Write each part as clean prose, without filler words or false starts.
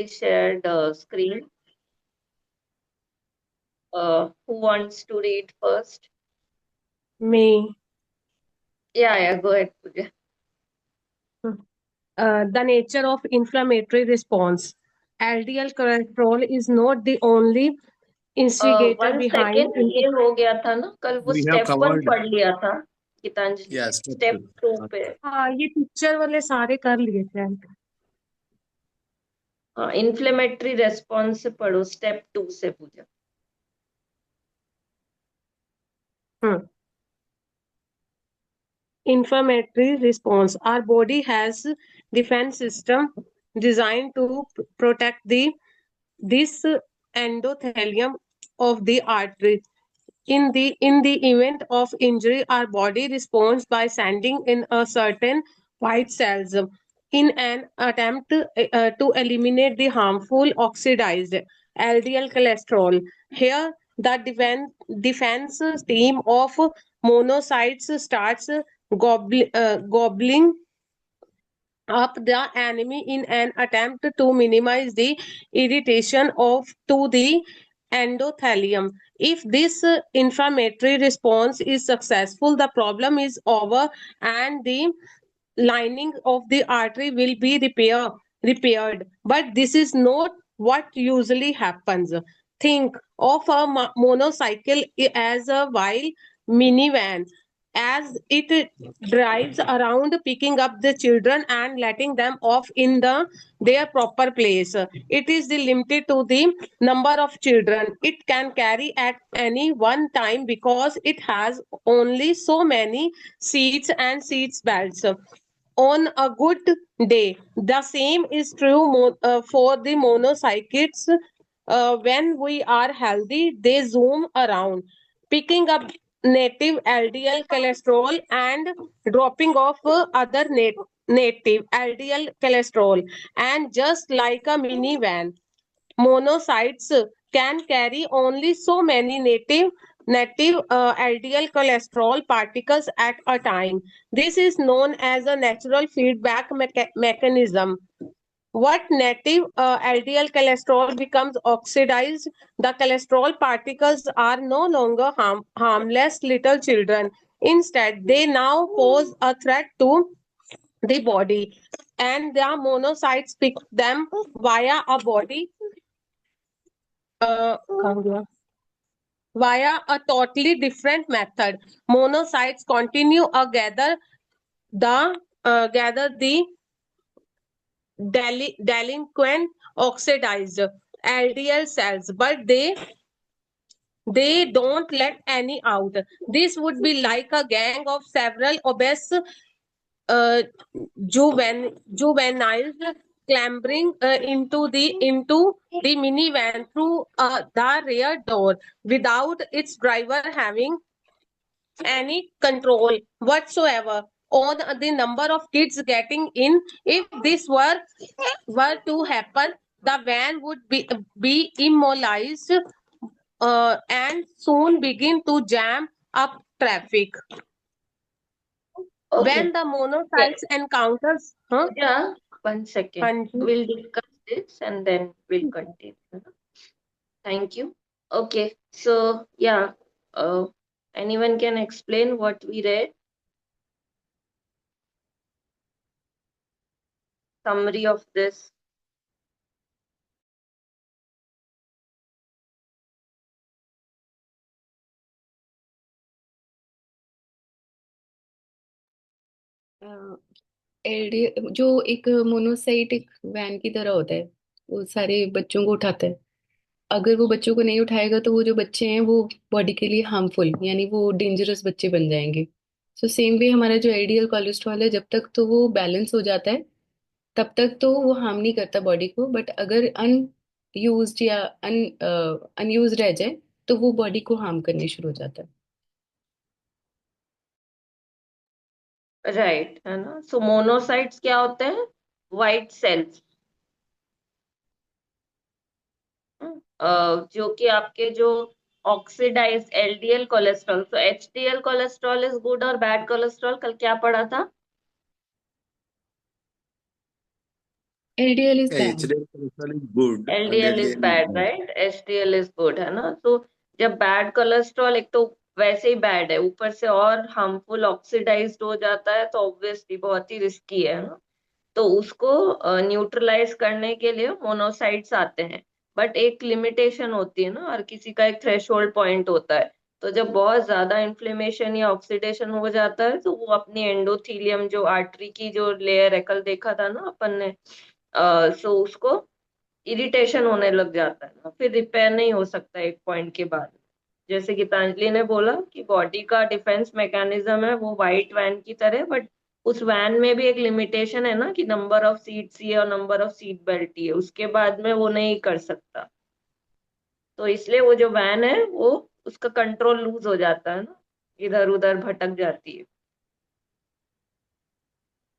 shared screen. Who wants to read first? Me. Yeah, go ahead, Pooja. The nature of inflammatory response. LDL cholesterol is not the only instigator one behind. Second, ये हो गया था ना कल, वो We have step one covered. पढ़ लिया था Geetanjali. Yes, step step two. Two पे हाँ, ये पिक्चर वाले सारे कर लिए थे। इन्फ्लेमेटरी रेस्पॉन्स से पढ़ो, स्टेप टू से पूजा। Inflammatory response. Our body has defense system designed to protect this endothelium of the artery. In the event of injury, our body responds by sending in a certain white cells in an attempt to eliminate the harmful oxidized LDL cholesterol. Here, the defense team of monocytes starts gobbling up the enemy in an attempt to minimize the irritation of to the endothelium. If this inflammatory response is successful, the problem is over and the lining of the artery will be repaired. But this is not what usually happens. Think of a monocycle as a wild minivan as it drives around picking up the children and letting them off in their proper place. It is limited to the number of children it can carry at any one time because it has only so many seats and seats belts. On a good day, the same is true for the monocycles. When we are healthy, they zoom around, picking up native LDL cholesterol and dropping off other native LDL cholesterol. And just like a minivan, monocytes can carry only so many native LDL cholesterol particles at a time. This is known as a natural feedback mechanism. What native LDL cholesterol becomes oxidized, the cholesterol particles are no longer harmless little children. Instead, they now pose a threat to the body, and the monocytes pick them via a body कहाँ गया? Via a totally different method. Monocytes continue gather the delinquent oxidized LDL cells, but they don't let any out. This would be like a gang of several obese juveniles clambering into the minivan through the rear door without its driver having any control whatsoever on the number of kids getting in. If this were to happen, the van would be immobilized and soon begin to jam up traffic. Okay. When the monocytes encounters, huh? Yeah, 1 second. Hanji. We'll discuss this and then we'll continue. Thank you. Okay, so yeah, anyone can explain what we read? Summary of this. L D जो एक monocyte एक van की तरह होता है, वो सारे बच्चों को उठाता है। अगर वो बच्चों को नहीं उठाएगा तो वो जो बच्चे हैं वो बॉडी के लिए हार्मफुल, यानी वो डेंजरस बच्चे बन जाएंगे। सो सेम वे हमारा जो एलडीएल कोलेस्ट्रॉल है, जब तक तो वो बैलेंस हो जाता है तब तक तो वो हार्म नहीं करता बॉडी को, बट अगर अनयूज्ड या अनयूज्ड रह जाए तो वो बॉडी को हार्म करने शुरू हो जाता है। राइट, है ना। सो मोनोसाइट्स क्या होते हैं? व्हाइट सेल्स, जो कि आपके जो ऑक्सीडाइज एलडीएल कोलेस्ट्रॉल, तो एचडीएल कोलेस्ट्रॉल इज गुड और बैड कोलेस्ट्रॉल कल क्या पढ़ा था? LDL is Yeah, bad. HDL cholesterol is good and LDL is LDL is bad, bad. right? HDL is good, है ना? तो जब बैड कोलेस्ट्रॉल एक तो वैसे ही बैड है, ऊपर से और हार्मफुल ऑक्सीडाइज्ड हो जाता है, तो ऑब्वियसली बहुत ही रिस्की है ना? तो उसको न्यूट्रलाइज करने के लिए मोनोसाइट्स आते हैं, बट एक लिमिटेशन होती है ना, और किसी का एक थ्रेशोल्ड पॉइंट होता है। तो जब बहुत ज्यादा इन्फ्लेमेशन या ऑक्सीडेशन हो जाता है, तो वो अपनी एंडोथीलियम, जो आर्टरी की जो लेयर है, कल देखा था ना अपन ने, सो उसको इरिटेशन होने लग जाता है ना, फिर रिपेयर नहीं हो सकता एक पॉइंट के बाद। जैसे गीतांजलि ने बोला कि बॉडी का डिफेंस मैकेनिज्म है वो वाइट वैन की तरह, बट उस वैन में भी एक लिमिटेशन है ना, कि नंबर ऑफ सीट्स ही है और नंबर ऑफ सीट बेल्ट ही है, उसके बाद में वो नहीं कर सकता। तो इसलिए वो जो वैन है वो, उसका कंट्रोल लूज हो जाता है ना, इधर उधर भटक जाती है।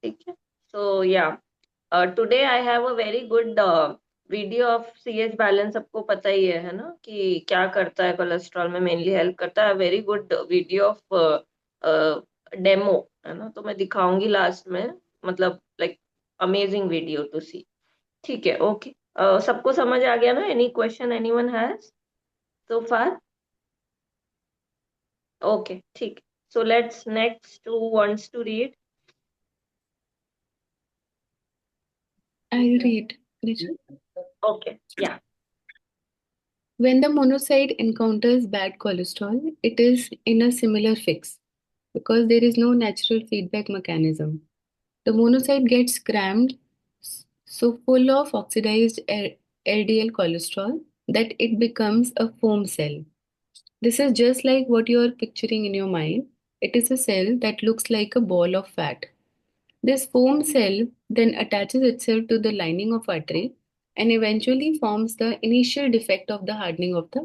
ठीक है, so yeah today I have a very good video of C H balance. सबको पता ही है ना, कि क्या करता है कोलेस्ट्रॉल में, मेनली हेल्प करता है। Very good video of demo, है ना, तो मैं दिखाऊंगी लास्ट में, मतलब like amazing video to see. ठीक है, ओके। सबको समझ आ गया ना? Any question anyone has so far? Okay, ठीक। So let's next, who wants to read? I'll read. Rachel. Okay, yeah. When the monocyte encounters bad cholesterol, it is in a similar fix because there is no natural feedback mechanism. The monocyte gets crammed, so full of oxidized LDL cholesterol that it becomes a foam cell. This is just like what you are picturing in your mind. It is a cell that looks like a ball of fat. This foam cell then attaches itself to the lining of artery and eventually forms the initial defect of the hardening of the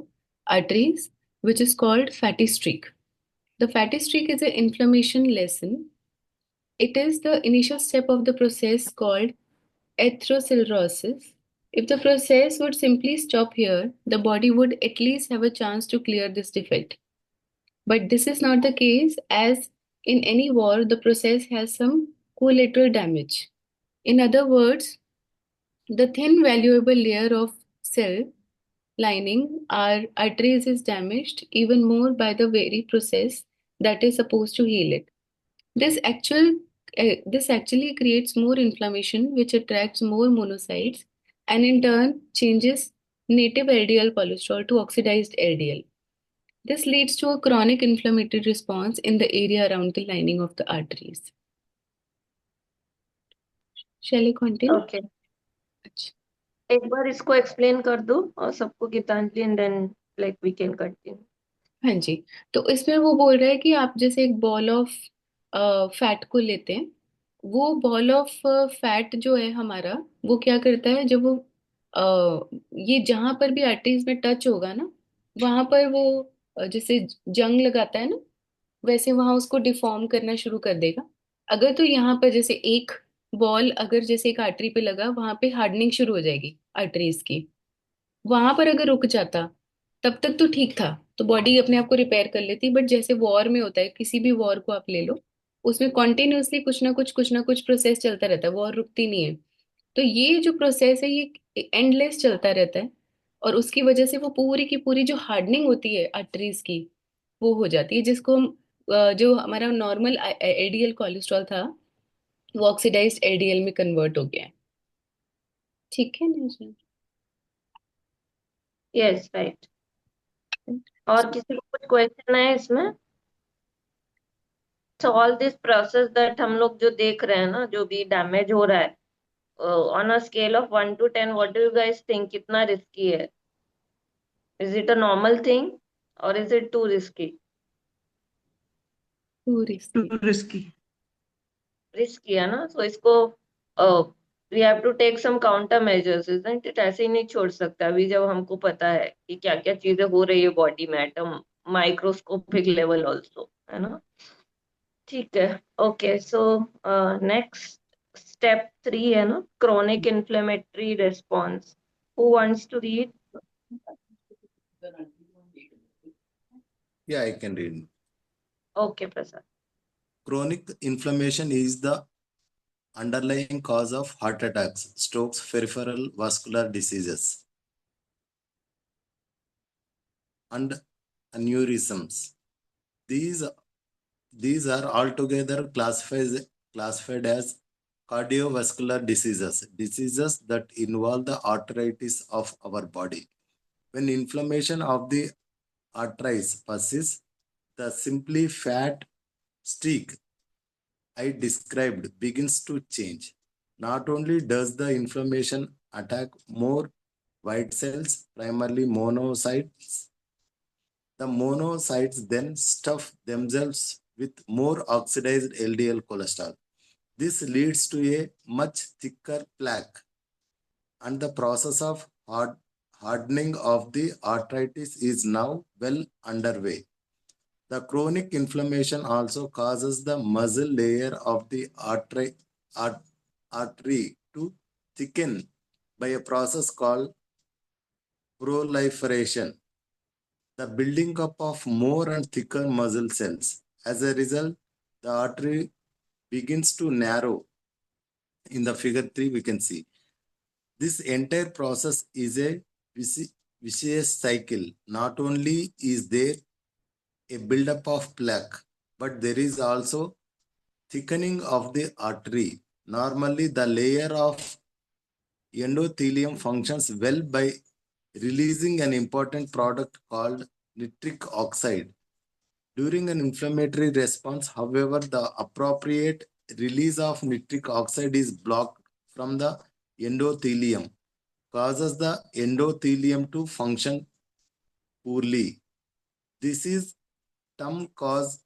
arteries, which is called fatty streak. The fatty streak is an inflammation lesion. It is the initial step of the process called atherosclerosis. If the process would simply stop here, the body would at least have a chance to clear this defect. But this is not the case, as in any war, the process has some collateral damage. In other words, the thin, valuable layer of cell lining our arteries is damaged even more by the very process that is supposed to heal it. This actually creates more inflammation, which attracts more monocytes, and in turn changes native LDL cholesterol to oxidized LDL. This leads to a chronic inflammatory response in the area around the lining of the arteries. Shall I continue? Okay. अच्छा, एक बार इसको explain कर दो और सबको, Geetanjali, and then like we can continue. हाँ जी। तो इसमें वो बोल रहा है कि आप जैसे एक बॉल ऑफ फैट को लेते हैं। वो बॉल ऑफ फैट जो है हमारा, वो क्या करता है, जब वो ये जहां पर भी आर्टरीज में टच होगा ना, वहां पर वो जैसे जंग लगाता है ना, वैसे वहां उसको डिफॉर्म करना शुरू कर देगा। अगर तो यहाँ पर जैसे एक बॉल अगर जैसे एक आर्टरी पे लगा, वहां पे हार्डनिंग शुरू हो जाएगी आर्टरीज की। वहां पर अगर रुक जाता, तब तक तो ठीक था, तो बॉडी अपने आप को रिपेयर कर लेती। बट जैसे वॉर में होता है, किसी भी वॉर को आप ले लो, उसमें कॉन्टिन्यूसली कुछ ना कुछ प्रोसेस चलता रहता है, वॉर रुकती नहीं है। तो ये जो प्रोसेस है ये एंडलेस चलता रहता है, और उसकी वजह से वो पूरी की पूरी जो हार्डनिंग होती है आर्टरीज की, वो हो जाती है, जिसको हम जो हमारा नॉर्मल एलडीएल कोलेस्ट्रॉल था, वो ऑक्सीडाइज्ड एलडीएल में कन्वर्ट हो गया है। ठीक है ना जी? Yes, right. और किसी को कुछ क्वेश्चन है इसमें? तो ऑल दिस प्रोसेस दैट हम लोग जो देख रहे हैं ना, जो भी डैमेज हो रहा है, on a scale of 1 to 10, what do you guys think, कितना रिस्की है? Is it a normal thing और is it too risky? Too risky. risky. Risky है ना, तो इसको we have to take some countermeasures, isn't it? ऐसे ही नहीं छोड़ सकता अभी, जब हमको पता है कि क्या क्या चीजें हो रही है बॉडी में, एट माइक्रोस्कोपिक लेवल ऑल्सो, है ना? ठीक है, ओके। सो नेक्स्ट स्टेप 3 है ना, chronic inflammatory response. Who wants to read? Yeah, I can read. Okay, Prasad. Chronic inflammation is the underlying cause of heart attacks, strokes, peripheral vascular diseases, and aneurysms. These, these are altogether classified as cardiovascular diseases, diseases that involve the arteritis of our body. When inflammation of the arteries persists, the simply fat streak I described begins to change. Not only does the inflammation attack more white cells, primarily monocytes, the monocytes then stuff themselves with more oxidized LDL cholesterol. This leads to a much thicker plaque, and the process of hardening of the arthritis is now well underway. The chronic inflammation also causes the muscle layer of the artery to thicken by a process called proliferation, the building up of more and thicker muscle cells. As a result, the artery begins to narrow. In the figure 3, we can see this entire process is a vicious cycle. Not only is there a buildup of plaque, but there is also thickening of the artery. Normally, the layer of endothelium functions well by releasing an important product called nitric oxide. During an inflammatory response, however, the appropriate release of nitric oxide is blocked from the endothelium, causes the endothelium to function poorly. This is term cause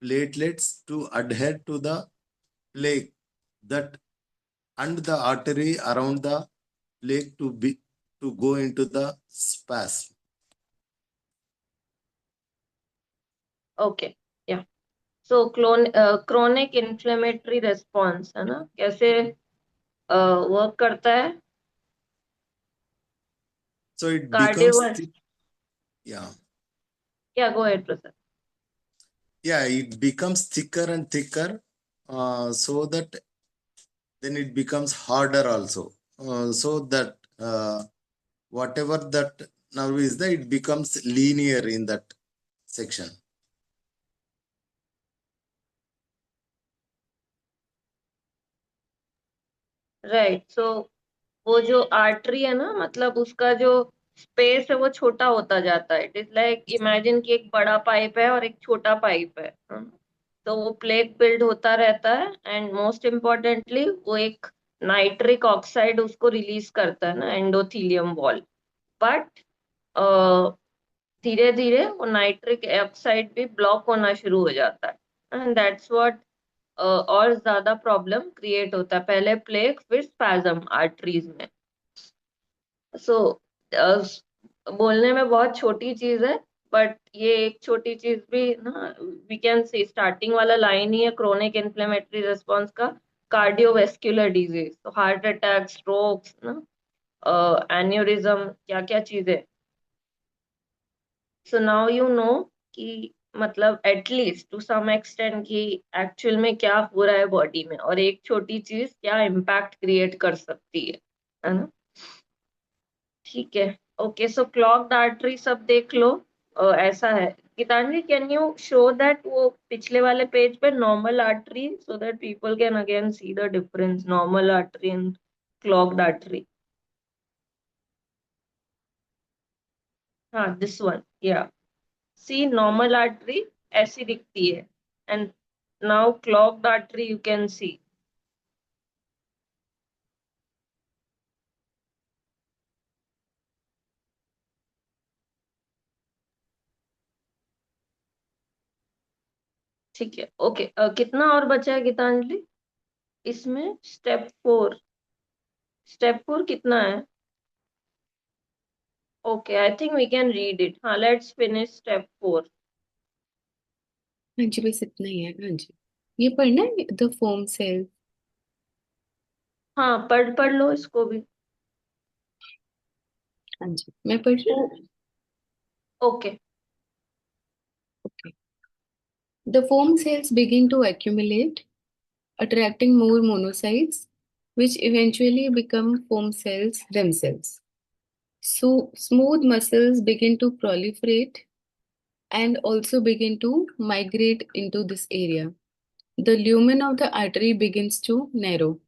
platelets to adhere to the plaque that and the artery around the plaque to go into the spasm. Okay, yeah. So chronic inflammatory response है ना, कैसे work करता है? So it cardio, becomes yeah. Yeah, go ahead, Prasad. Yeah, it becomes thicker and thicker, so that then it becomes harder also. So that whatever that nerve is there, it becomes linear in that section. Right, so वो जो artery है ना, मतलब उसका जो space है वो छोटा होता जाता है. इट इज लाइक, इमेजिन कि एक बड़ा पाइप है और एक छोटा पाइप है. तो वो प्लेक बिल्ड होता रहता है, एंड मोस्ट इम्पोर्टेंटली वो एक नाइट्रिक ऑक्साइड उसको रिलीज करता है ना, एंडोथीलियम वॉल. बट धीरे धीरे वो नाइट्रिक ऑक्साइड भी ब्लॉक होना शुरू हो जाता है, एंड दैट्स व्हाट और ज्यादा प्रॉब्लम क्रिएट होता है. पहले प्लेक, फिर स्पैज्म आर्टरीज में. सो बोलने में बहुत छोटी चीज है, बट ये एक छोटी चीज भी ना, वी कैन सी स्टार्टिंग वाला लाइन ही है क्रोनिक इन्फ्लेमेटरी रिस्पॉन्स का, कार्डियोवेस्क्युलर डिजीज. तो हार्ट अटैक, स्ट्रोक्स ना, एन्यूरिज्म, क्या क्या चीजें. सो नाउ यू नो कि मतलब एटलीस्ट टू सम एक्सटेंट कि एक्चुअल में क्या हो रहा है बॉडी में, और एक छोटी चीज क्या इम्पैक्ट क्रिएट कर सकती है ना. ठीक है, ओके. सो क्लॉग्ड आर्टरी सब देख लो. ऐसा है. Geetanjali, can you show that वो पिछले वाले पेज पे normal artery, so that people can again see the difference, normal artery and clogged artery. हाँ, this one, ya. See, normal artery ऐसी दिखती है, and now clogged artery you can see. ठीक है, ओके. कितना और बचा है गीतांजलि इसमें? स्टेप 4. स्टेप 4 कितना है? Okay, I think we can read it. हाँ, लेट्स फिनिश स्टेप 4. हाँ जी, बस इतना ही है. हाँ जी, ये पढ़ना है द फोम सेल. हाँ, पढ़ लो इसको भी. हाँ जी, मैं पढ़ रही हूँ. Okay. Okay. The foam cells begin to accumulate attracting more monocytes, which eventually become foam cells themselves. So smooth muscles begin to proliferate and also begin to migrate into this area. The lumen of the artery begins to narrow.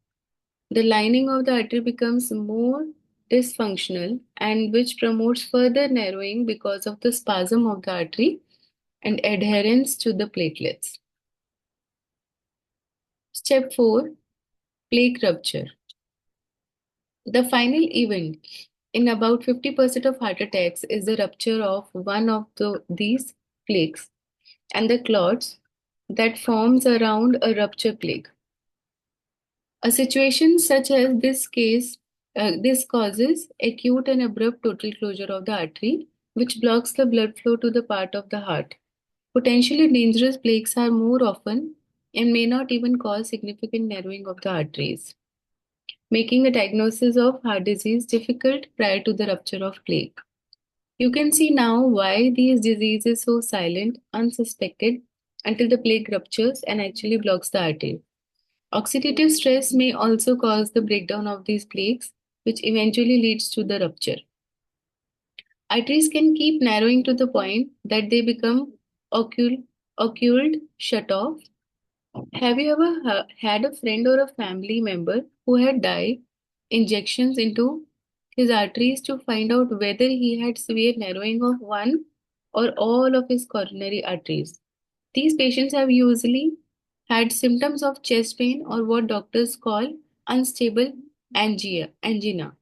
The lining of the artery becomes more dysfunctional and which promotes further narrowing because of the spasm of the artery and adherence to the platelets. Step 4, plaque rupture. The final event in about 50% of heart attacks is the rupture of one of these plaques and the clots that forms around a rupture plaque. A situation such as this causes acute and abrupt total closure of the artery, which blocks the blood flow to the part of the heart. Potentially dangerous plaques are more often and may not even cause significant narrowing of the arteries, making a diagnosis of heart disease difficult prior to the rupture of plaque. You can see now why these diseases so silent, unsuspected until the plaque ruptures and actually blocks the artery. Oxidative stress may also cause the breakdown of these plaques, which eventually leads to the rupture. Arteries can keep narrowing to the point that they become occult shut off. Have you ever had a friend or a family member who had dye injections into his arteries to find out whether he had severe narrowing of one or all of his coronary arteries? These patients have usually had symptoms of chest pain or what doctors call unstable angina.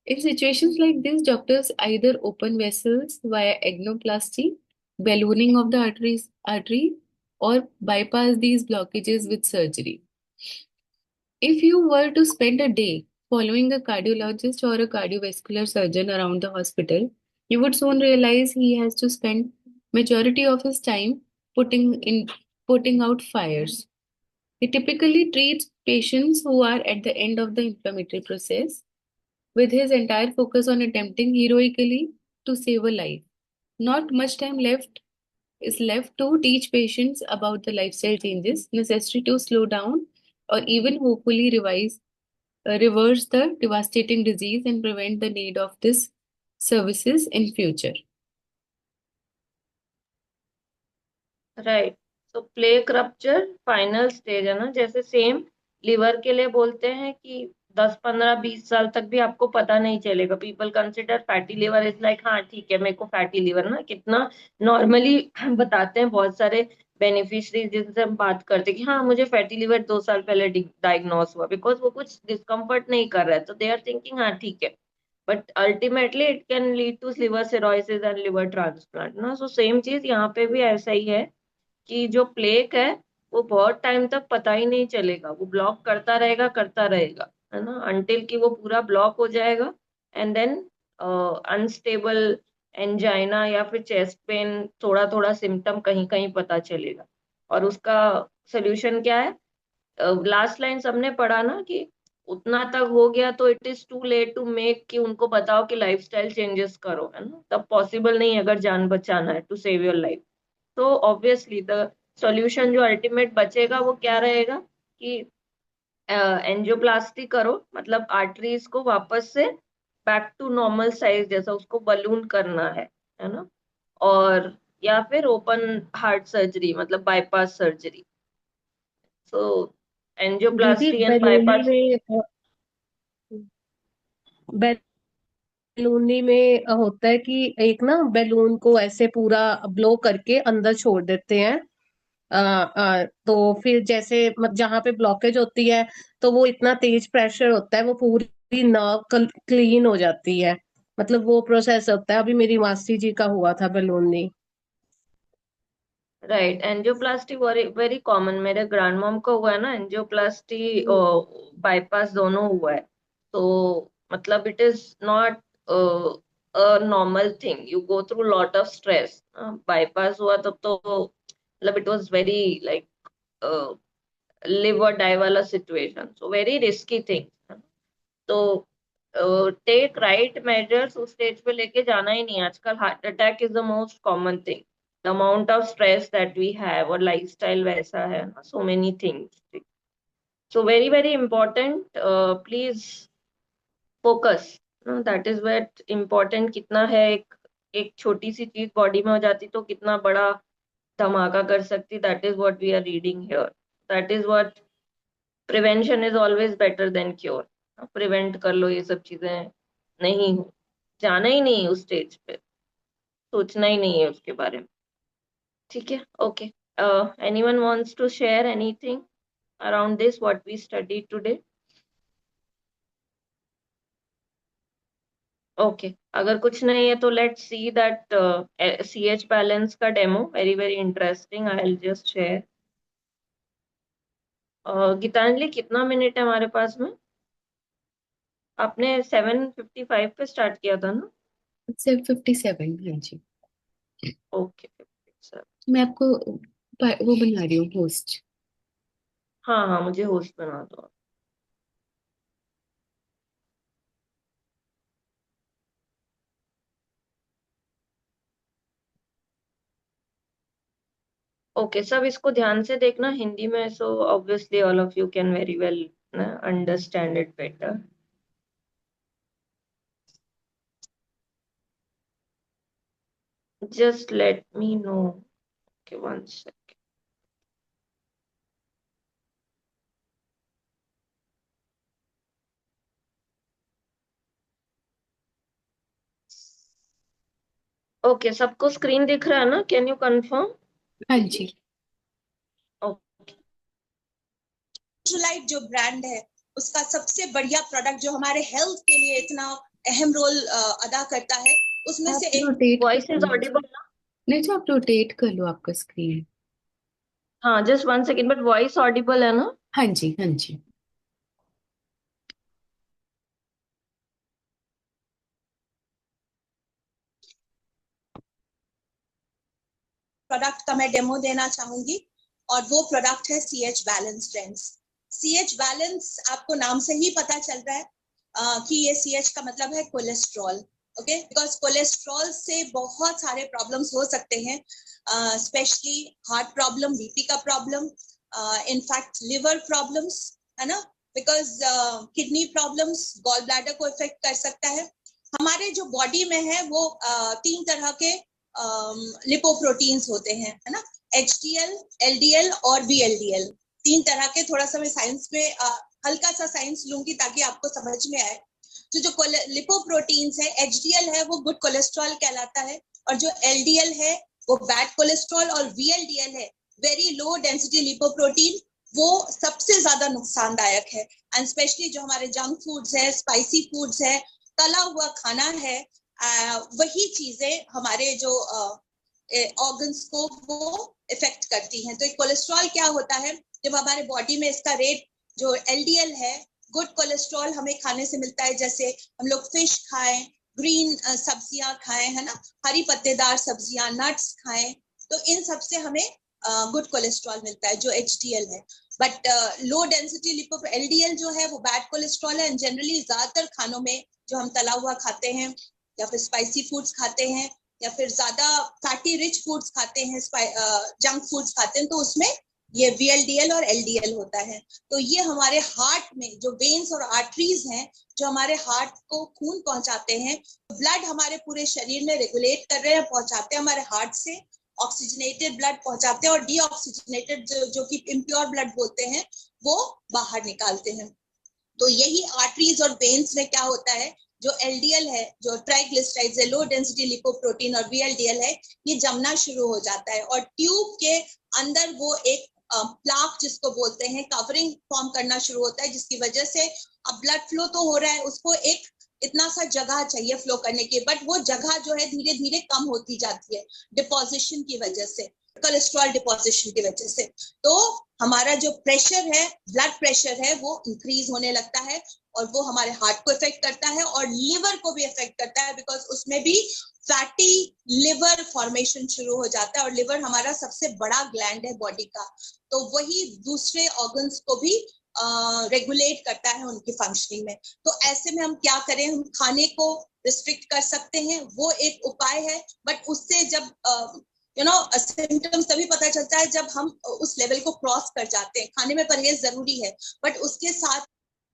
In situations like this, doctors either open vessels via agnoplasty, ballooning of the artery, or bypass these blockages with surgery. If you were to spend a day following a cardiologist or a cardiovascular surgeon around the hospital, you would soon realize he has to spend majority of his time putting out fires. He typically treats patients who are at the end of the inflammatory process with his entire focus on attempting heroically to save a life. Not much time left is left to teach patients about the lifestyle changes necessary to slow down or even hopefully reverse the devastating disease and prevent the need of these services in future. Right. तो plaque rupture final stage है ना, जैसे same liver के लिए बोलते हैं कि 10 15 20 साल तक भी आपको पता नहीं चलेगा। People consider fatty liver is like हाँ ठीक है, मेरे को फैटी लिवर ना कितना नॉर्मली बताते हैं बहुत सारे बेनिफिशरीज जिनसे हम बात करते हैं कि हाँ मुझे फैटी लिवर 2 साल पहले डायग्नोस हुआ, बिकॉज वो कुछ डिस्कम्फर्ट नहीं कर रहा है, तो दे आर थिंकिंग हाँ ठीक है। But ultimately it can lead to liver cirrhosis and liver transplant ना। सो सेम चीज यहाँ पे भी ऐसा ही है कि जो प्लेक है वो बहुत टाइम तक पता ही नहीं चलेगा, वो ब्लॉक करता रहेगा, है ना, अनटिल कि वो पूरा ब्लॉक हो जाएगा। एंड देन अनस्टेबल एंजाइना या फिर चेस्ट पेन, थोड़ा थोड़ा सिम्टम कहीं कहीं पता चलेगा। और उसका सोल्यूशन क्या है? लास्ट लाइन सबने पढ़ा ना कि उतना तक हो गया तो it is too late to make, कि उनको बताओ कि लाइफस्टाइल चेंजेस करो, है ना, तब पॉसिबल नहीं अगर जान बचाना है टू सेव योर लाइफ। तो ऑब्वियसली द सॉल्यूशन जो अल्टीमेट बचेगा वो क्या रहेगा कि एंजियोप्लास्टी करो, मतलब आर्टरीज को वापस से बैक टू नॉर्मल साइज जैसा उसको बलून करना है ना, और या फिर ओपन हार्ट सर्जरी मतलब बाईपास सर्जरी। सो दीदी एंजियोप्लास्टी एंड बैलूनी बाईपास। में बैलूनी में होता है कि एक ना बैलून को ऐसे पूरा ब्लो करके अंदर छोड़ देते हैं। तो फिर जैसे जहां पे ब्लॉकेज होती है तो वो इतना तेज प्रेशर होता है, वो पूरी नर्व क्लीन हो जाती है। मतलब वो प्रोसेस होता है। अभी मेरी मासी जी का हुआ था ballooning. Right, angioplasty very very common, मेरे ग्रैंड मॉम को हुआ है ना एंजियोप्लास्टी, बाईपास दोनों हुआ है। तो मतलब it is not a normal thing, you go through lot of stress. Bypass हुआ तब तो मतलब it was very like live और डाई वाला situation, so very risky thing. तो टेक राइट मेजर्स, उस स्टेज पे लेके जाना ही नहीं। आजकल heart attack is the most common thing, the amount of stress that we have, और लाइफस्टाइल वैसा है ना, so many things. So very, very important. Please focus. That is where important कितना है, एक छोटी सी चीज बॉडी में हो जाती तो कितना बड़ा धमाका कर सकती. That is what we are reading here. That is what prevention is always better than cure. Prevent कर लो ये सब चीजें, नहीं हो, जाना ही नहीं है उस स्टेज पे, सोचना ही नहीं है उसके बारे में. ठीक है, okay. Anyone wants to share anything around this what we studied today? Okay, अगर कुछ नहीं है तो let's see that CH balance का demo, very very interesting. I will just share. Geetanjali, कितना मिनट है हमारे पास में? आपने 7:55 पे स्टार्ट किया था ना? 7:57, हाँ जी. ओके. मैं आपको वो बना रही हूँ होस्ट. हाँ हाँ, मुझे होस्ट बना दो. ओके, सब इसको ध्यान से देखना हिंदी में, so obviously all of you can very well understand it better. Just let me know. Okay, one second. Okay, सबको स्क्रीन दिख रहा है ना? Can you confirm? हाँ जी. ओके. इलेक्ट्रोलाइट जो ब्रांड है उसका सबसे बढ़िया प्रोडक्ट जो हमारे हेल्थ के लिए इतना अहम रोल अदा करता है, उसमें से एक रोटेट वॉइस इज ऑडिबल ना? नहीं तो आप रोटेट कर लो आपका स्क्रीन. हाँ, just one second, but voice Audible है ना? हाँ जी, हाँ जी. प्रोडक्ट का मैं डेमो देना चाहूंगी और वो प्रोडक्ट है CH balance friends. CH balance आपको नाम से ही पता चल रहा है कि ये CH का मतलब है कोलेस्ट्रॉल. ओके, बिकॉज कोलेस्ट्रॉल से बहुत सारे प्रॉब्लम्स हो सकते हैं, स्पेशली हार्ट प्रॉब्लम, बीपी का प्रॉब्लम, इनफैक्ट लिवर प्रॉब्लम्स, है ना, because kidney problems, gallbladder को इफेक्ट कर सकता है. हमारे जो बॉडी में है वो 3 तरह के लिपोप्रोटीन्स होते हैं, है ना, HDL, LDL और VLDL. 3 तरह के. थोड़ा सा मैं साइंस में हल्का सा साइंस लूंगी ताकि आपको समझ में आए. तो जो लिपोप्रोटीन्स है, HDL है वो गुड कोलेस्ट्रॉल कहलाता है, और जो LDL है वो बैड कोलेस्ट्रॉल, और VLDL है वेरी लो डेंसिटी लिपोप्रोटीन, वो सबसे ज्यादा नुकसानदायक है. एंड स्पेशली जो हमारे जंक फूड्स है, स्पाइसी फूड्स है, तला हुआ खाना है, वही चीजें हमारे जो ऑर्गन्स को वो इफेक्ट करती हैं. तो कोलेस्ट्रॉल क्या होता है, जब हमारे बॉडी में इसका रेट जो LDL है, गुड कोलेस्ट्रॉल हमें खाने से मिलता है, जैसे हम लोग फिश खाएं, ग्रीन सब्जियां खाएं, है ना, हरी पत्तेदार सब्जियां, नट्स खाएं, तो इन सब से हमें गुड कोलेस्ट्रॉल मिलता है जो HDL है. But low density lipo LDL जो है वो बैड कोलेस्ट्रॉल है. एंड जनरली ज्यादातर खानों में जो हम तला हुआ खाते हैं, या फिर स्पाइसी फूड्स खाते हैं, या फिर ज्यादा फैटी रिच फूड्स खाते हैं, जंक फूड्स खाते हैं, तो उसमें ये VLDL और LDL होता है. तो ये हमारे हार्ट में जो वेन्स और आर्टरीज हैं, जो हमारे हार्ट को खून पहुंचाते हैं, ब्लड हमारे पूरे शरीर में रेगुलेट कर रहे हैं, पहुंचाते हैं हमारे हार्ट से, ऑक्सीजनेटेड ब्लड पहुंचाते हैं, और डीऑक्सीजनेटेड जो कि इम्प्योर ब्लड बोलते हैं वो बाहर निकालते हैं. तो यही आर्टरीज और वेन्स में क्या होता है, जो LDL है, जो ट्राइग्लिसराइड्स है, लो डेंसिटी लिपोप्रोटीन, और VLDL है, ये जमना शुरू हो जाता है, और ट्यूब के अंदर वो एक प्लाक जिसको बोलते हैं, कवरिंग फॉर्म करना शुरू होता है, जिसकी वजह से अब ब्लड फ्लो तो हो रहा है, उसको एक इतना सा जगह चाहिए फ्लो करने की, बट वो जगह जो है धीरे धीरे कम होती जाती है डिपोजिशन की वजह से, कोलेस्ट्रॉल डिपोजिशन की वजह से. तो हमारा जो प्रेशर है, ब्लड प्रेशर है, वो इंक्रीज होने लगता है, और वो हमारे हार्ट को इफेक्ट करता है, और लीवर को भी इफेक्ट करता है, बिकॉज उसमें भी फैटी लिवर फॉर्मेशन शुरू हो जाता है, और लिवर हमारा सबसे बड़ा ग्लैंड है बॉडी का, तो वही दूसरे ऑर्गन्स को भी रेगुलेट करता है उनकी फंक्शनिंग में. तो ऐसे में हम क्या करें, हम खाने को रिस्ट्रिक्ट कर सकते हैं, वो एक उपाय है. बट उससे जब सिम्टम्स तभी पता चलता है जब हम उस लेवल को क्रॉस कर जाते हैं। खाने में परहेज जरूरी है, बट उसके साथ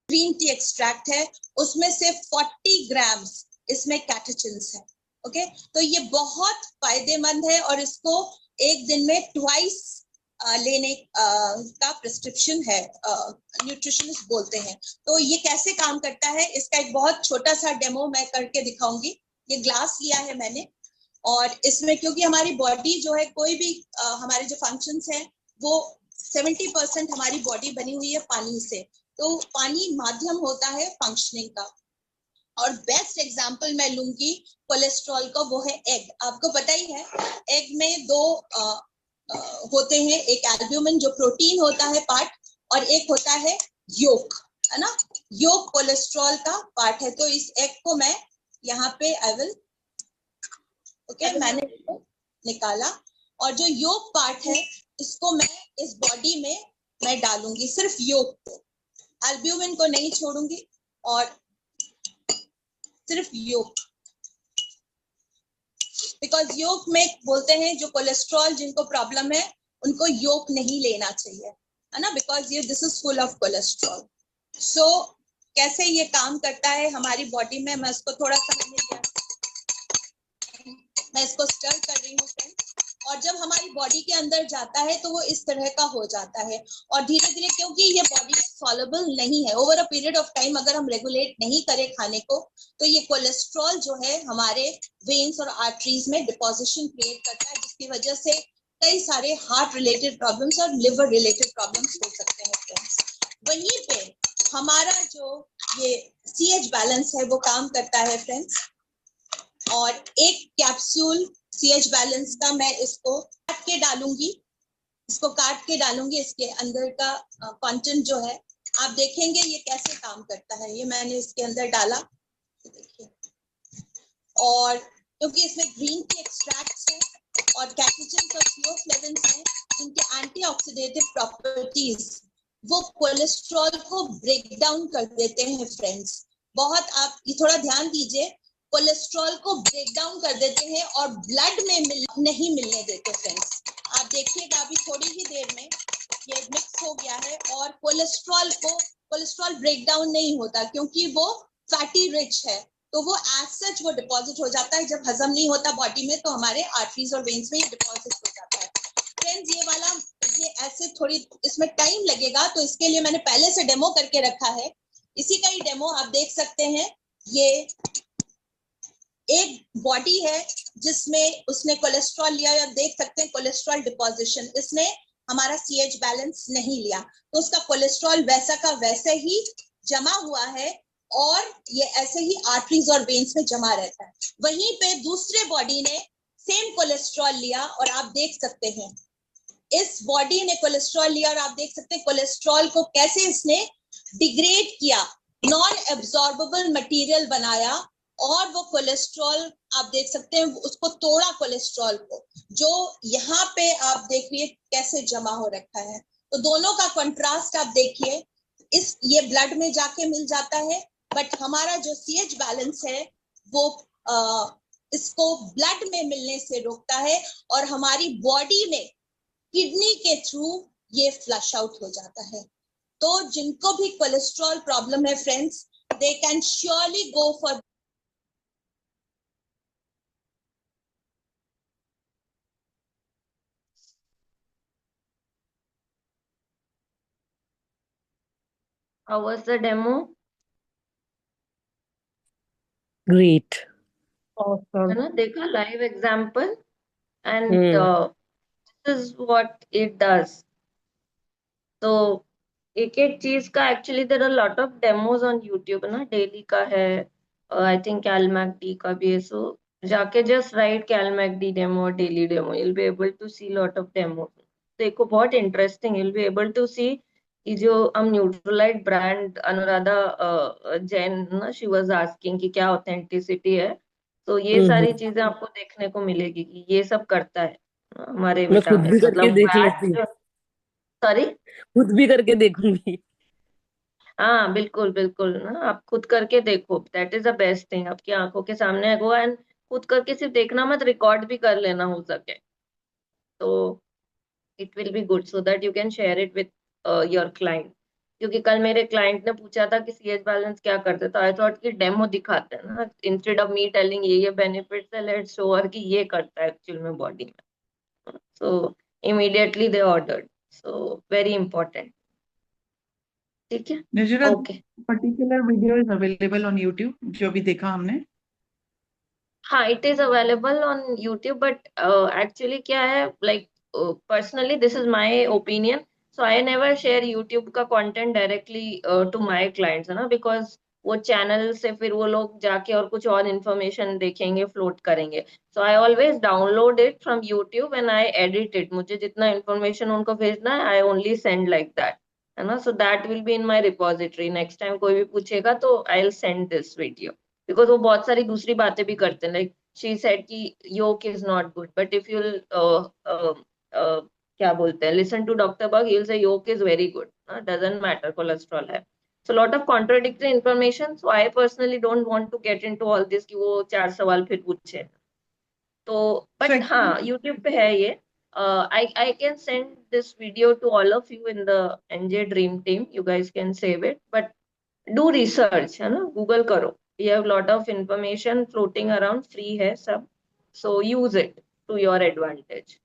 ग्रीन टी एक्सट्रैक्ट है, उसमें से 40 ग्राम्स इसमें कैटेचिन्स है। ओके, तो ये बहुत फायदेमंद है और इसको एक दिन में ट्वाइस लेने का प्रिस्क्रिप्शन है, न्यूट्रिशनिस्ट बोलते हैं। तो ये कैसे काम करता है, इसका एक बहुत छोटा सा डेमो मैं करके दिखाऊंगी। ये ग्लास लिया है मैंने, और इसमें क्योंकि हमारी बॉडी जो है, कोई भी हमारे जो फंक्शंस हैं वो 70% हमारी बॉडी बनी हुई है पानी से, तो पानी माध्यम होता है फंक्शनिंग का। और बेस्ट एग्जांपल मैं लूंगी कोलेस्ट्रॉल का, वो है एग। आपको पता ही है, एग में दो होते हैं, एक एल्ब्यूमिन जो प्रोटीन होता है पार्ट, और एक होता है योक, है ना। योक कोलेस्ट्रॉल का पार्ट है। तो इस एग को मैं यहाँ पे आई विल मैंने इसको निकाला, और जो योक पार्ट है इसको मैं इस बॉडी में मैं डालूंगी, सिर्फ योक को, एल्ब्यूमिन को नहीं छोड़ूंगी, और सिर्फ योक। बिकॉज योक में बोलते हैं जो कोलेस्ट्रॉल जिनको प्रॉब्लम है उनको योक नहीं लेना चाहिए, है ना, बिकॉज ये this is full of cholesterol. So कैसे ये काम करता है हमारी बॉडी में, मैं इसको थोड़ा सा मैं इसको स्टर कर रही हूँ फ्रेंड्स। और जब हमारी बॉडी के अंदर जाता है तो वो इस तरह का हो जाता है, और धीरे धीरे, क्योंकि ये बॉडी सॉल्युबल नहीं है, over a period of time अगर हम रेगुलेट नहीं करें खाने को, तो ये कोलेस्ट्रॉल जो है हमारे वेन्स और आर्टरीज में डिपोजिशन क्रिएट करता है, जिसकी वजह से कई सारे हार्ट रिलेटेड प्रॉब्लम्स और लिवर रिलेटेड प्रॉब्लम्स हो सकते हैं फ्रेंड्स। वहीं पे हमारा जो ये CH बैलेंस है वो काम करता है फ्रेंड्स, और एक कैप्सूल CH बैलेंस का मैं इसको काट के डालूंगी, इसके अंदर का कंटेंट जो है आप देखेंगे ये कैसे काम करता है। ये मैंने इसके अंदर डाला, देखिए, और क्योंकि इसमें ग्रीन टी एक्सट्रैक्ट्स है और कैटेचिन्स और थियोफ्लेविन्स हैं, जिनके एंटीऑक्सीडेटिव प्रॉपर्टीज वो कोलेस्ट्रॉल को ब्रेक डाउन कर देते हैं फ्रेंड्स। बहुत आप ये थोड़ा ध्यान दीजिए, कोलेस्ट्रॉल को ब्रेक डाउन कर देते हैं और ब्लड में नहीं मिलने देते फ्रेंड्स। आप देखिएगा अभी थोड़ी ही देर में ये मिक्स हो गया है, और कोलेस्ट्रॉल ब्रेक डाउन नहीं होता क्योंकि वो फैटी रिच है, तो वो एज सच वो डिपॉजिट हो जाता है। जब हजम नहीं होता बॉडी में तो हमारे आर्टरीज और वेन्स में ये डिपॉजिट हो जाता है फ्रेंड्स। ये ऐसे थोड़ी इसमें टाइम लगेगा, तो इसके लिए मैंने पहले से डेमो करके रखा है। इसी का ही डेमो आप देख सकते हैं। ये एक बॉडी है जिसमें उसने कोलेस्ट्रॉल लिया, आप देख सकते हैं कोलेस्ट्रॉल डिपोजिशन, इसने हमारा CH बैलेंस नहीं लिया, तो उसका कोलेस्ट्रॉल वैसा का वैसे ही जमा हुआ है, और ये ऐसे ही आर्टरीज और वेन्स में जमा रहता है। वहीं पे दूसरे बॉडी ने सेम कोलेस्ट्रॉल लिया, और आप देख सकते हैं इस बॉडी ने कोलेस्ट्रॉल लिया, और आप देख सकते हैं कोलेस्ट्रॉल को कैसे इसने डिग्रेड किया, नॉन एब्जॉर्बेबल मटेरियल बनाया, और वो कोलेस्ट्रॉल आप देख सकते हैं उसको तोड़ा, कोलेस्ट्रॉल को, जो यहाँ पे आप देखिए कैसे जमा हो रखा है। तो दोनों का कंट्रास्ट आप देखिए, ये ब्लड में जाके मिल जाता है, बट हमारा जो CH बैलेंस है वो इसको ब्लड में मिलने से रोकता है, और हमारी बॉडी में किडनी के थ्रू ये फ्लश आउट हो जाता है। तो जिनको भी कोलेस्ट्रॉल प्रॉब्लम है friends, they can surely go for How was the demo? Great. है Awesome. ना, देखा live example, and Hmm. This is what it does. तो एक एक चीज का actually there are lot of demos on YouTube ना, डेली का है, आई थिंक कैलमैकडी का भी है। सो जाके जस्ट राइट कैलमैकडी demo, daily demo, you will be able to see lot of demo. देखो बहुत interesting, you will be able to see कि जो हम न्यूट्रोलाइट ब्रांड, अनुराधा जैन ना, शी वाज आस्किंग कि क्या ऑथेंटिसिटी है, तो ये सारी चीजें आपको देखने को मिलेगी कि ये सब करता है हमारे मैं खुद भी विटामिन, करके मतलब देख लेती हूँ, फैट। सॉरी। खुद भी करके देखूंगी। हाँ बिल्कुल बिल्कुल ना, आप खुद करके देखो, that is the best thing. आपकी आंखों के सामने गो एंड खुद करके सिर्फ देखना मत, रिकॉर्ड भी कर लेना हो सके। तो it will be good so that you can share it with your client. क्योंकि कल मेरे क्लाइंट ने पूछा था कि सीएच बैलेंस क्या करते, तो आई थॉट कि डेमो दिखाते हैं ना, इंस्टेड ऑफ मी टेलिंग ये बेनिफिट्स है, लेट्स शो हर कि ये करता है एक्चुअल में बॉडी में। सो इमीडिएटली दे ऑर्डर्ड, सो वेरी इंपॉर्टेंट। ठीक है, Najira, okay. particular video is available on YouTube, जो भी देखा हमने. हाँ, it is available on YouTube, but actually क्या है, like personally this is my opinion, so I never share YouTube का content directly to my clients, है ना, बिकॉज वो चैनल से फिर वो लोग जाके और कुछ और इन्फॉर्मेशन देखेंगे, फ्लोट करेंगे। So I always download it from YouTube and I edit it. मुझे जितना इन्फॉर्मेशन उनको भेजना है, I only send like that, है ना। So that will be in my repository. Next time कोई भी पूछेगा तो I will send this video, because वो बहुत सारी दूसरी बातें भी करते हैं, लाइक शी सेड कि yolk is not good, but if you क्या बोलते हैं, listen to doctor Berg, he will say yolk is very good, doesn't matter cholesterol है। So lot of contradictory information, so I personally don't want to get into all this कि वो 4 सवाल फिर पूछे। तो So बट हाँ, actually, YouTube पे है ये। I can send this video to all of you in the NJ dream team, you guys can save it, but do research, है ना, गूगल करो। You have lot of information floating around, free है सब, so use it to your advantage.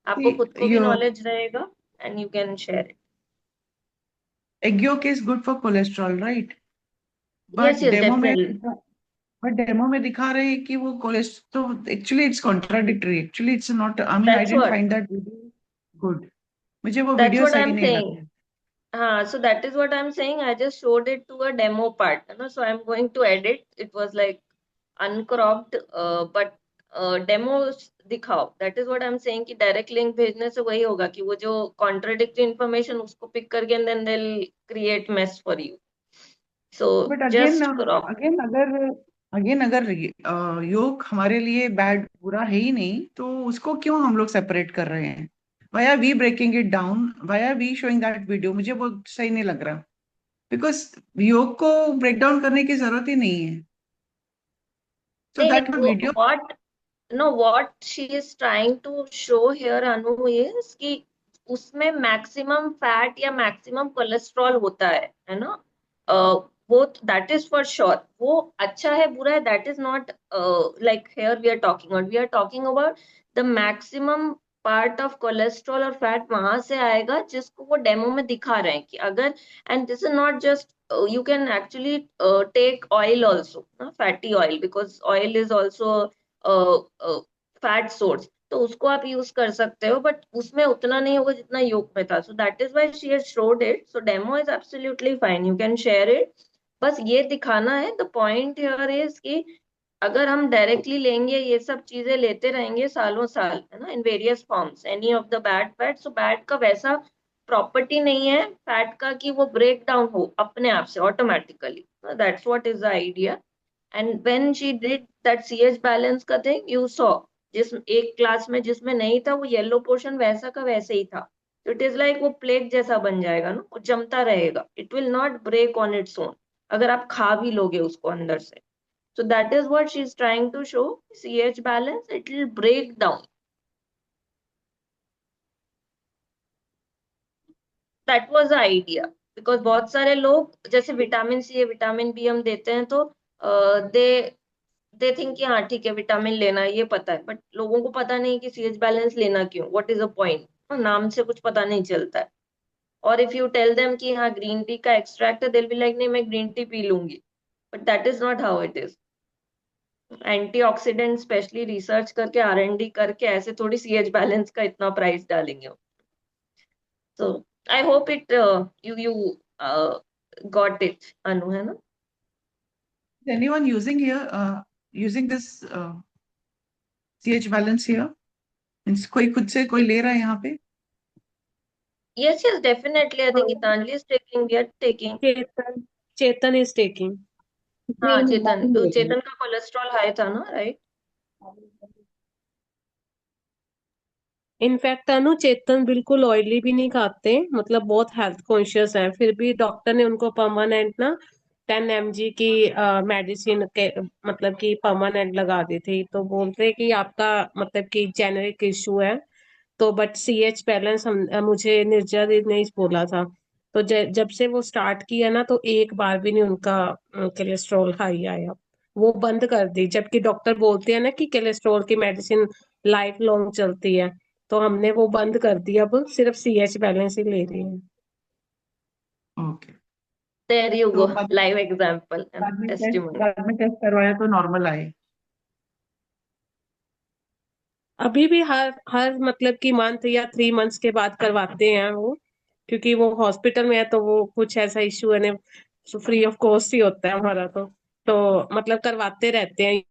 आपको see, खुद को भी your knowledge रहेगा and you can share it. egg yolk is good for cholesterol, right? Yes But yes, demo में definitely. दिखा रहे हैं कि वो कोलेस्ट्रॉल, तो actually it's contradictory, actually it's not, I mean I that's didn't what find that video good. मुझे वो that's video what I सही एम नहीं सेइंग। लगा. हाँ, so that is what I'm saying. I just showed it to a demo part, you know, so I'm going to edit. It was like uncropped, but demo दिखाओ. That is what I'm saying कि direct link भेजने से वही होगा कि वो जो contradictory information उसको pick करके and then they'll create mess for you. So but again just crop. Again अगर अगेन अगर योग हमारे लिए बैड बुरा है ही नहीं, तो उसको क्यों हम लोग सेपरेट कर रहे हैं? Why are we breaking it down? Why are we showing that video? मुझे वो सही नहीं लग रहा, बिकॉज योग को ब्रेक डाउन करने की जरूरत ही नहीं है. सो नहीं दैट नहीं, video. what no, what she is trying to show here, Anu, is कि उसमें मैक्सिमम फैट या मैक्सिमम कोलेस्ट्रॉल होता है ना। वो दैट इज फॉर श्योर, वो अच्छा है बुरा है, that is not like here we are talking about, we are talking about the maximum part of cholesterol और फैट वहां से आएगा जिसको वो डेमो में दिखा रहे हैं कि अगर, and this is not just, you can actually take oil also, fatty oil, because oil is also fat source, तो उसको आप यूज कर सकते हो, बट उसमें उतना नहीं होगा जितना योग में था। So that is why she has showed it. So demo is absolutely fine, you can share it. बस ये दिखाना है, द पॉइंट हियर इज कि अगर हम डायरेक्टली लेंगे, ये सब चीजें लेते रहेंगे सालों साल, है ना, in various forms, any of the bad fat, so bad का वैसा प्रॉपर्टी नहीं है फैट का कि वो ब्रेक डाउन हो अपने आप से automatically. That's what is the idea. And when she did that C H balance का थिंग, यू सॉ जिस एक क्लास में जिसमें नहीं था, वो येलो पोर्शन वैसा का वैसे ही था। तो इट इज लाइक वो प्लेग जैसा बन जाएगा ना, वो जमता रहेगा, it will not break on its own, अगर आप खा भी लोगे उसको अंदर से। So that is what she is trying to show. CH balance, it will break down. That was the idea. Because बहुत सारे लोग जैसे विटामिन सी, विटामिन बी हम देते हैं, तो दे दे थिंक कि हाँ ठीक है विटामिन लेना है, ये पता है, बट लोगों को पता नहीं कि सीएच बैलेंस लेना क्यों, व्हाट इज द पॉइंट, नाम से कुछ पता नहीं चलता है। और इफ यू टेल देम कि हाँ ग्रीन टी का एक्सट्रैक्ट है, दिल बी लाइक नहीं मैं ग्रीन टी पी लूंगी, but that is not how it is. Antioxidant specially research करके, आर&डी करके, ऐसे थोड़ी सीएच बैलेंस का इतना प्राइस डालेंगे। तो I hope it you got it, Anu, है ना। Anyone using here, using this CH balance here? Means कोई खुद से कोई ले रहा है यहाँ पे? Yes yes, definitely, I think Geetanjali is taking, we are taking. Chetan Chetan is taking. हाँ चेतन, तो चेतन का कोलेस्ट्रॉल हाई था ना, राइट। इनफैक्ट अनु, चेतन बिल्कुल ऑयली भी नहीं खाते, मतलब बहुत हेल्थ कॉन्शियस है, फिर भी डॉक्टर ने उनको परमानेंट ना 10 mg की मेडिसिन के मतलब कि परमानेंट लगा दी थी, तो बोलते हैं कि आपका मतलब कि जेनेरिक इशू है। तो बट CH बैलेंस हम मुझे निर्जा दी ने ही बोला था। तो जब से वो स्टार्ट किया ना, तो एक बार भी नहीं उनका कोलेस्ट्रॉल हाई आया। वो बंद कर दी, जबकि डॉक्टर बोलते हैं ना कि कोलेस्ट्रॉल की मेडिसिन लाइफ लॉन्ग चलती है। तो हमने वो बंद कर दी, अब सिर्फ CH बैलेंस ही ले रही है। ओके। देयर यू तो गो, लाइव एग्जांपल एंड टेस्टिमोनी। बाद में टेस्ट करवाया तो नॉर्मल आए। अभी भी हर मतलब कि मंथ या 3 मंथ्स के बाद करवाते हैं वो, क्योंकि वो हॉस्पिटल में है, तो वो कुछ ऐसा इश्यू है ना, फ्री ऑफ कॉस्ट ही होता है हमारा। तो मतलब करवाते रहते हैं।